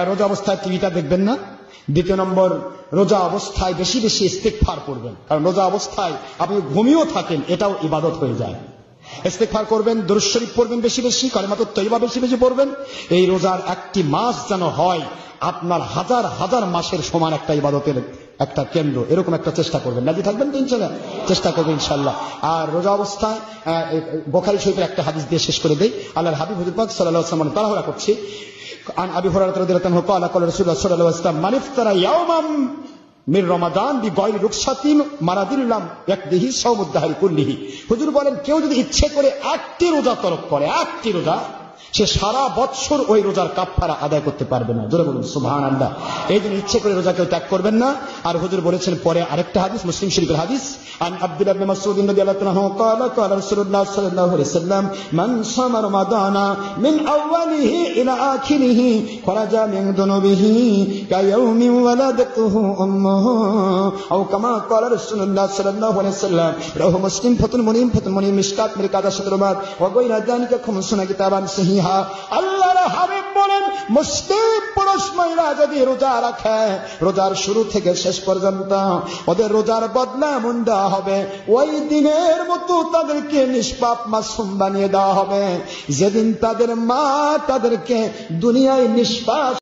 রোজা অবস্থায় টিভিটা দেখবেন না। দ্বিতীয় নম্বর, রোজা অবস্থায় বেশি বেশি ইস্তিগফার করবেন, কারণ রোজা অবস্থায় আপনি ঘুমিয়েও থাকেন, এটাও ইবাদত হয়ে যায়। ইস্তিগফার করবেন, দুরূদ শরীফ পড়বেন বেশি বেশি, কালিমাতুত তাইয়্যিবা বেশি বেশি পড়বেন। এই রোজার একটি মাস যেন হয় আপনার হাজার হাজার মাসের সমান একটা ইবাদতের একটা কেন্দ্র, এরকম একটা চেষ্টা করবেন। রাজি থাকবেন তো ইনশাআল্লাহ? চেষ্টা করবেন ইনশাআল্লাহ। আর রোজা অবস্থায় বুখারী শরীফের একটা হাদিস দিয়ে শেষ করে দেই। আল্লাহর হাবিব হুজুর পাক সাল্লাল্লাহু আলাইহি ওয়াসাল্লাম তাড়াহুড়া করছি, আন আবি হুরায়রা রাদিয়াল্লাহু আনহু ক্বালা ক্বালা রাসূলুল্লাহ সাল্লাল্লাহু আলাইহি ওয়াসাল্লাম মান ইফতারা ইয়াওমান মির রমাদান বিগায়রি রুখসাতিন মারাদিল্লাম ইয়াকদিহি সাওমুদ দাহরি কুল্লিহি। হুজুর বলেন, কেউ যদি ইচ্ছে করে একটি রোজা তরক করে, একটি রোজা, সে সারা বৎসর ওই রোজার কাফারা আদায় করতে পারবে না। জোরে বলুন সুবহানাল্লাহ। এই জন্য ইচ্ছে করে রোজা কেউ ত্যাগ করবেন না। আর হুজুর বলেছেন পরে আরেকটা হাদিস, মুসলিম শরীফের হাদিস, আন আব্দুল্লাহ ইবনে মাসউদ রাদিয়াল্লাহু আনহু ক্বালা ক্বালা রাসূলুল্লাহ সাল্লাল্লাহু আলাইহি ওয়াসাল্লাম মান সামা রমাদানা মিন আউয়ালিহি ইলা আখিরিহি খরাজা মিন দুনুবিহি কায়াউমি ওয়ালাদাতুহু উম্মুহু আও কামা ক্বালা রাসূলুল্লাহ সাল্লাল্লাহু আলাইহি ওয়াসাল্লাম। রাহু মুসলিম ফাতুল মুনিম মিশকাত মিরকাত শাতরুমাত ওয়া গায়রা যালিকা খুমসুনা কিতাবান সহিহা। আল্লাহর হাবিব বলেন, মুসলিম পুরুষ মহিলা যদি রোজা রাখে, রোজার শুরু থেকে শেষ পর্যন্ত ওদের রোজার বদলা এমন দেওয়া হবে, ওই দিনের মতো তাদেরকে নিষ্পাপ মাসুম বানিয়ে দেওয়া হবে যেদিন তাদের মা তাদেরকে দুনিয়ায় নিষ্পাপ